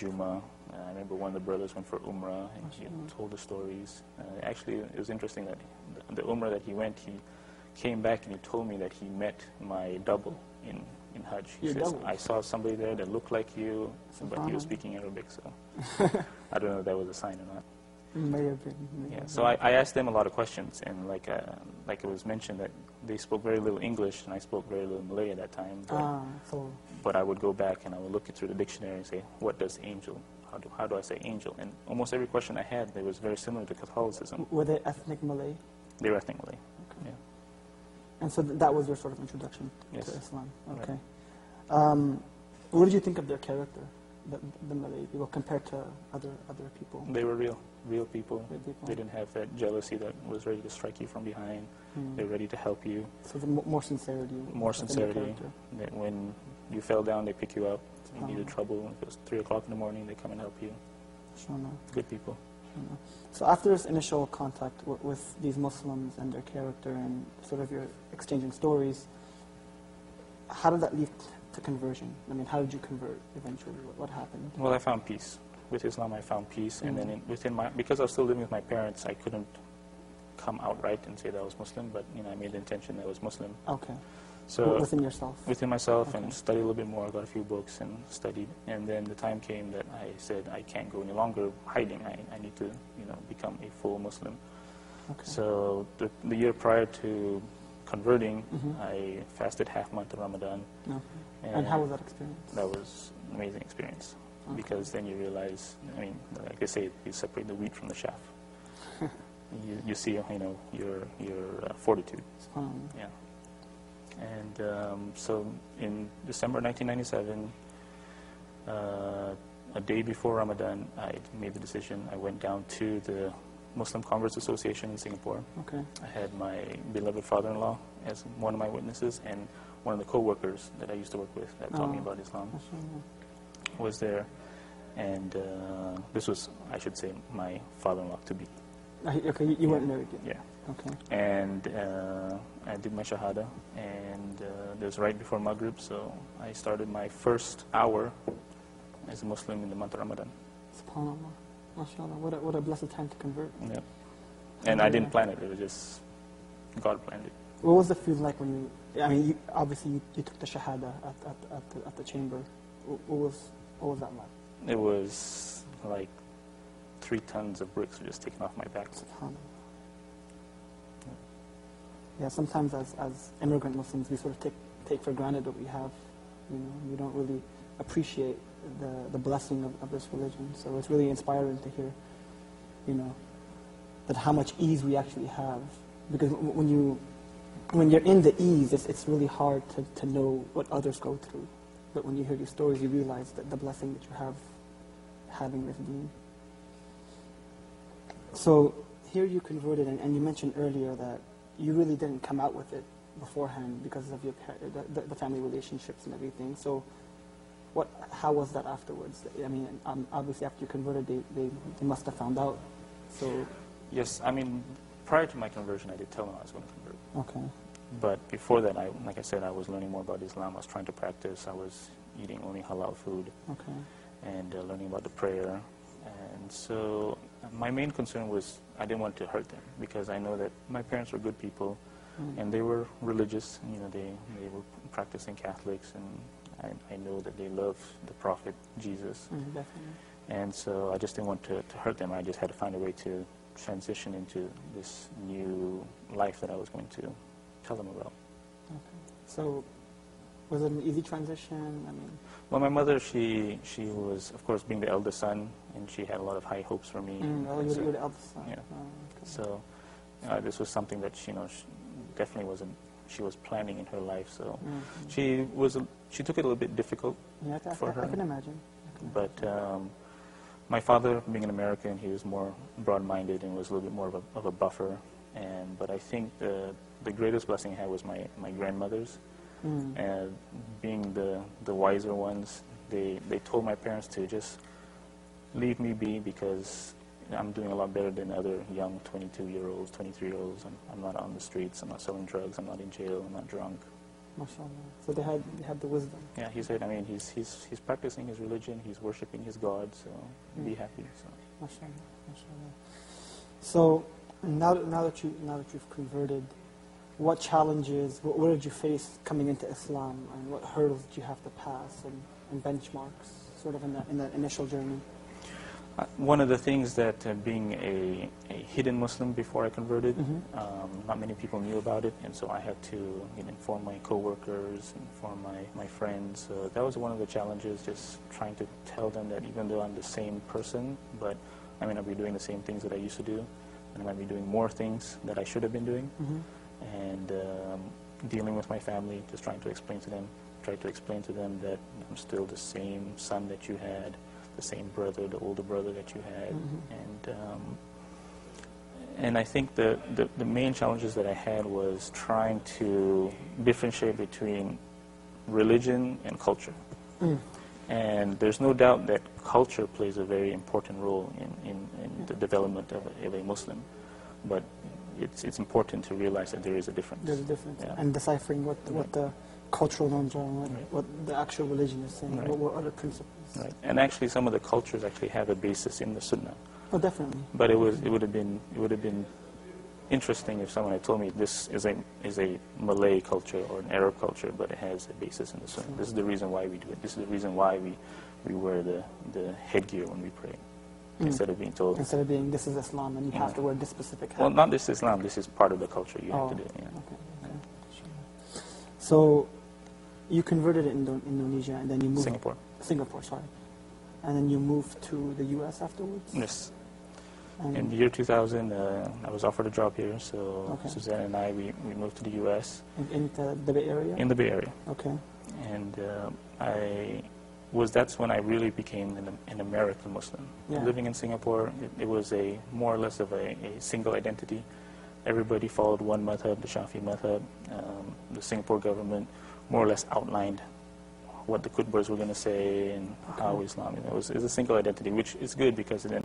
Juma. I remember one of the brothers went for Umrah, and he told the stories. Actually, it was interesting that the Umrah that he went, he came back and he told me that he met my double in Hajj. He Your says, double? I saw somebody there that looked like you, but he was speaking Arabic, so I don't know if that was a sign or not. May have been. Yeah, so I asked them a lot of questions, and like it was mentioned that they spoke very little English, and I spoke very little Malay at that time. But I would go back and I would look through the dictionary and say, what does angel? How do I say angel? And almost every question I had, they was very similar to Catholicism. Were they ethnic Malay? They were ethnic Malay. Okay. Yeah. And so that was your sort of introduction Yes. to Islam. Right. Okay. What did you think of their character, the Malay people, compared to other people? They were real people. Real people. They didn't have that jealousy that was ready to strike you from behind. They're ready to help you. So the more sincerity. More within the sincerity. character. That when you fell down, they pick you up. You needed trouble. If it was 3 o'clock in the morning, they come and help you. Mashallah. Good people. So after this initial contact with these Muslims and their character and sort of your exchanging stories, how did that lead to conversion? I mean, how did you convert eventually? What happened? Well, I found peace. With Islam, I found peace. And then because I was still living with my parents, I couldn't come outright and say that I was Muslim, but I made the intention that I was Muslim. Okay. So within yourself? Within myself, Okay. and studied a little bit more. I got a few books and studied. And then the time came that I said, I can't go any longer hiding. I need to, become a full Muslim. Okay. So the year prior to converting, I fasted half month of Ramadan. Okay. And how was that experience? That was an amazing experience. Okay. Because then you realize, like they say, you separate the wheat from the chaff. you see, your fortitude. SubhanAllah. Yeah. And so in December 1997, a day before Ramadan, I made the decision. I went down to the Muslim Converts Association in Singapore. Okay. I had my beloved father-in-law as one of my witnesses, and one of the co-workers that I used to work with that taught me about Islam was there. And this was, I should say, my father-in-law to be. Okay, you weren't married yet? Yeah. Okay. And I did my Shahada, and it was right before Maghrib, so I started my first hour as a Muslim in the month of Ramadan. SubhanAllah. MashaAllah. What a blessed time to convert. Yeah. And I didn't plan it, it was just God planned it. What was the feeling like when you, obviously you took the Shahada at the chamber. What was that like? It was like 3 tons of bricks were just taken off my back. SubhanAllah. Yeah, sometimes as immigrant Muslims, we sort of take for granted what we have. We don't really appreciate the blessing of this religion. So it's really inspiring to hear, that how much ease we actually have. Because when you're in the ease, it's really hard to know what others go through. But when you hear these stories, you realize that the blessing that you have having this deen. So here you converted, and you mentioned earlier that you really didn't come out with it beforehand because of the family relationships and everything. So how was that afterwards? I mean, obviously after you converted, they must have found out. So Yes, prior to my conversion, I did tell them I was going to convert. okay. But before that, like I said, I was learning more about Islam. I was trying to practice. I was eating only halal food. Okay. And learning about the prayer. And so my main concern was I didn't want to hurt them, because I know that my parents were good people, and they were religious. They were practicing Catholics, and I know that they love the Prophet Jesus. Definitely. And so I just didn't want to hurt them. I just had to find a way to transition into this new life that I was going to tell them about. Okay. So was it an easy transition? Well, my mother, she was, of course, being the eldest son, and she had a lot of high hopes for me. You were the eldest son. Yeah. Oh, okay. So this was something that she definitely wasn't. She was planning in her life. So she took it a little bit difficult for her. I can imagine. But my father, being an American, he was more broad-minded and was a little bit more of a buffer. But I think the greatest blessing I had was my grandmothers. And being the wiser ones, they told my parents to just leave me be, because I'm doing a lot better than other young 22-year-olds, 23-year-olds. I'm not on the streets, I'm not selling drugs, I'm not in jail, I'm not drunk. MashaAllah. So they had the wisdom. Yeah, he said, I mean, he's practicing his religion, he's worshiping his God, so be happy. So. MashaAllah. MashaAllah. So now that you've converted, what challenges, what did you face coming into Islam, and what hurdles did you have to pass, and benchmarks, sort of in that initial journey? One of the things that being a hidden Muslim before I converted, not many people knew about it, and so I had to inform my coworkers, inform my friends. That was one of the challenges, just trying to tell them that even though I'm the same person, but I may not be doing the same things that I used to do, and I might be doing more things that I should have been doing, and dealing with my family, just trying to explain to them that I'm still the same son that you had, the same brother, the older brother that you had, and I think the main challenges that I had was trying to differentiate between religion and culture. And there's no doubt that culture plays a very important role in the development of a Muslim, but it's important to realize that there is a difference. There's a difference, yeah. and deciphering what the cultural norms are, and what the actual religion is saying, Right. what other principles. Right. And actually, some of the cultures actually have a basis in the Sunnah. Oh, definitely. But it would have been interesting if someone had told me this is a Malay culture or an Arab culture, but it has a basis in the Sunnah. This is the reason why we do it. This is the reason why we wear the headgear when we pray, instead of being told. Instead of being, this is Islam, and you have to wear this specific hat. Well, not this Islam. This is part of the culture. You have to do it. Yeah. Okay. Sure. So, you converted in Indonesia, and then you moved Singapore, sorry, and then you moved to the U.S. afterwards. Yes. And In the year 2000, I was offered a job here, so Suzanne and I we moved to the U.S. in the Bay Area. In the Bay Area. Okay. And that's when I really became an American Muslim. Yeah. Living in Singapore, it was more or less of a single identity. Everybody followed one madhab, the Shafi madhab. The Singapore government more or less outlined what the Qutbas were going to say and how Islam. It was a single identity, which is good because then